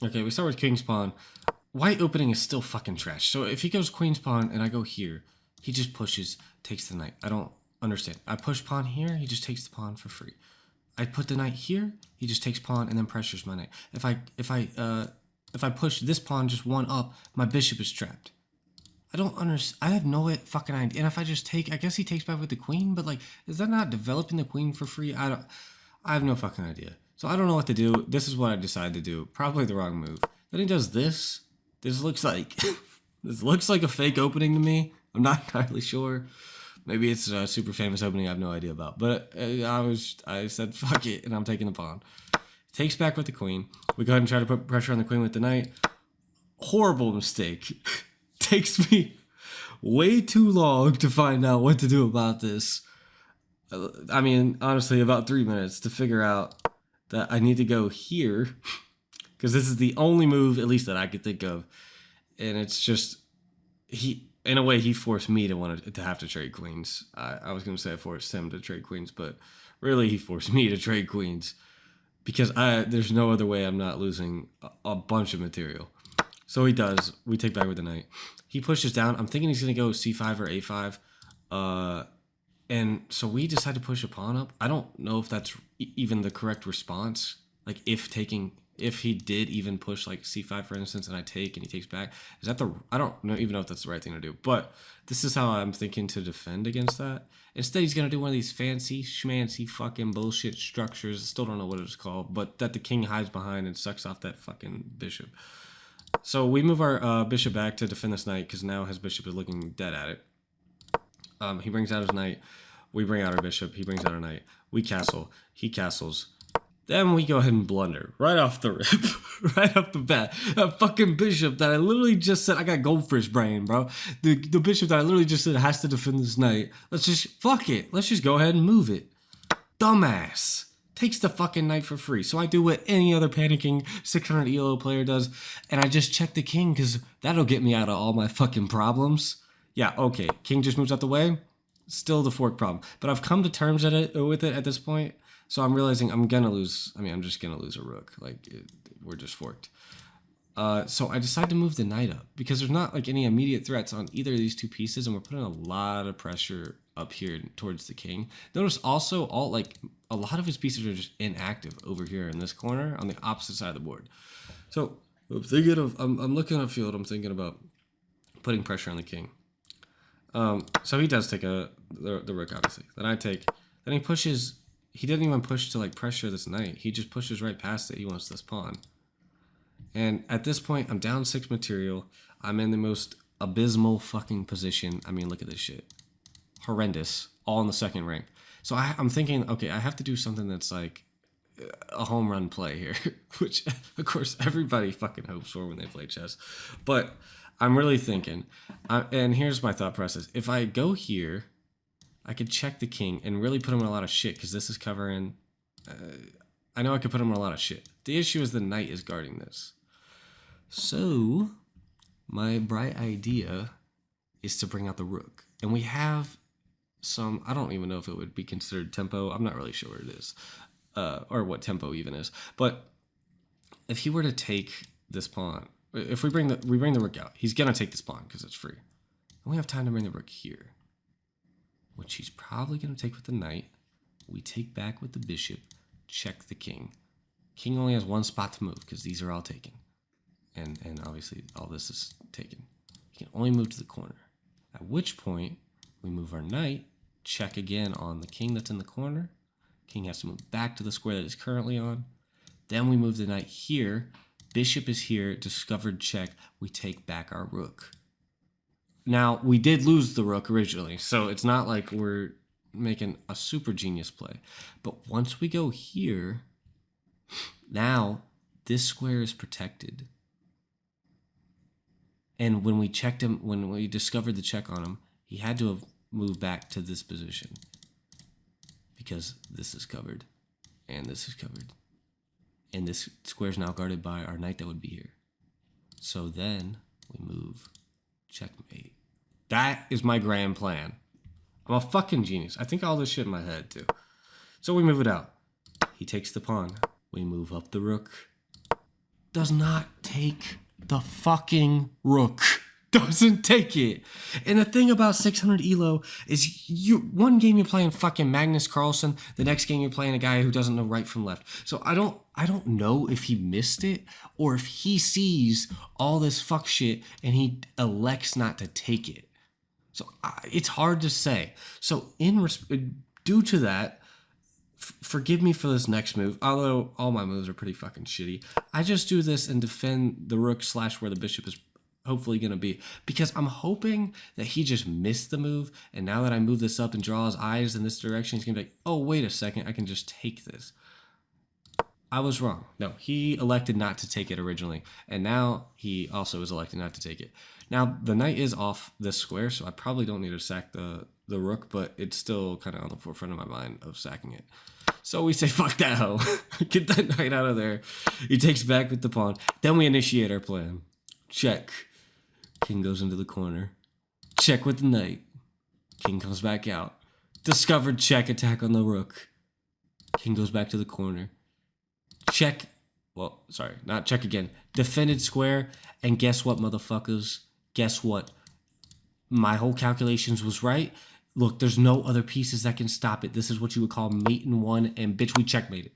Okay, we start with king's pawn. White opening is still fucking trash. So if he goes queen's pawn and I go here, he just pushes, takes the knight. I don't understand. I push pawn here, he just takes the pawn for free. I put the knight here, he just takes pawn and then pressures my knight. If I push this pawn just one up, my bishop is trapped. I don't understand. I have no fucking idea. And if I just take, I guess he takes back with the queen, but like, is that not developing the queen for free? I have no fucking idea. So I don't know what to do. This is what I decided to do. Probably the wrong move. Then he does this. This looks like this looks like a fake opening to me. I'm not entirely sure. Maybe it's a super famous opening I have no idea about. But I said fuck it, and I'm taking the pawn. Takes back with the queen. We go ahead and try to put pressure on the queen with the knight. Horrible mistake. Takes me way too long to find out what to do about this. I mean, honestly, about 3 minutes to figure out that I need to go here. Because this is the only move, at least that I could think of. And it's just, in a way, he forced me to have to trade queens. I was going to say I forced him to trade queens, but really he forced me to trade queens. Because there's no other way I'm not losing a bunch of material. So he does. We take back with the knight. He pushes down. I'm thinking he's going to go c5 or a5. And so we decide to push a pawn up. I don't know if that's even the correct response. Like if he did even push like c5 for instance, and I take and he takes back, is that I don't even know if that's the right thing to do. But this is how I'm thinking to defend against that. Instead, he's gonna do one of these fancy schmancy fucking bullshit structures. I still don't know what it's called, but that the king hides behind and sucks off that fucking bishop. So we move our bishop back to defend this knight because now his bishop is looking dead at it. He brings out his knight. We bring out our bishop. He brings out our knight. We castle. He castles. Then we go ahead and blunder right off the rip, right off the bat. That fucking bishop that I literally just said, I got goldfish brain, bro. The bishop that I literally just said has to defend this knight. Let's just, fuck it. Let's just go ahead and move it. Dumbass. Takes the fucking knight for free. So I do what any other panicking 600 ELO player does, and I just check the king because that'll get me out of all my fucking problems. Yeah, okay. King just moves out the way. Still the fork problem. But I've come to terms with it at this point. So I'm realizing I'm going to lose. I mean, I'm just going to lose a rook. Like, we're just forked. So I decide to move the knight up because there's not like any immediate threats on either of these two pieces. And we're putting a lot of pressure up here towards the king. Notice also a lot of his pieces are just inactive over here in this corner on the opposite side of the board. So I'm thinking of, I'm looking at field. I'm thinking about putting pressure on the king. So he does take the rook, obviously. Then I take, then he pushes, he didn't even push to like pressure this knight. He just pushes right past it. He wants this pawn. And at this point, I'm down 6 material. I'm in the most abysmal fucking position. I mean, look at this shit. Horrendous. All in the second rank. So I'm thinking, okay, I have to do something that's like a home run play here. Which, of course, everybody fucking hopes for when they play chess. But I'm really thinking, and here's my thought process. If I go here, I could check the king and really put him in a lot of shit because this is covering... I know I could put him in a lot of shit. The issue is the knight is guarding this. So, my bright idea is to bring out the rook. And we have some... I don't even know if it would be considered tempo. I'm not really sure what it is. Or what tempo even is. But if he were to take this pawn... If we bring the rook out, he's going to take this pawn because it's free. And we have time to bring the rook here. Which he's probably going to take with the knight. We take back with the bishop. Check the king. King only has one spot to move because these are all taken. And obviously all this is taken. He can only move to the corner. At which point, we move our knight. Check again on the king that's in the corner. King has to move back to the square that it's currently on. Then we move the knight here. Bishop is here. Discovered check. We take back our rook. Now, we did lose the rook originally, so it's not like we're making a super genius play. But once we go here, now this square is protected. And when we checked him, when we discovered the check on him, he had to have moved back to this position. Because this is covered, and this is covered. And this square is now guarded by our knight that would be here. So then we move checkmate. That is my grand plan. I'm a fucking genius. I think all this shit in my head too. So we move it out. He takes the pawn. We move up the rook. does not take the fucking rook. Doesn't take it. And the thing about 600 ELO is one game you're playing fucking Magnus Carlsen, the next game you're playing a guy who doesn't know right from left. So I don't know if he missed it or if he sees all this fuck shit and he elects not to take it. So it's hard to say. So due to that, forgive me for this next move, although all my moves are pretty fucking shitty. I just do this and defend the rook / where the bishop is hopefully going to be, because I'm hoping that he just missed the move, and now that I move this up and draw his eyes in this direction, he's going to be like, oh, wait a second, I can just take this. I was wrong. No, he elected not to take it originally, and now he also is elected not to take it. Now, the knight is off this square, so I probably don't need to sack the rook, but it's still kind of on the forefront of my mind of sacking it. So we say, fuck that hoe. Get that knight out of there. He takes back with the pawn. Then we initiate our plan. Check. King goes into the corner. Check with the knight. King comes back out. Discovered check, attack on the rook. King goes back to the corner. Check. Well, sorry, not check again. Defended square. And guess what, motherfuckers? Guess what? My whole calculations was right. Look, there's no other pieces that can stop it. This is what you would call mate in one, and bitch, we checkmated.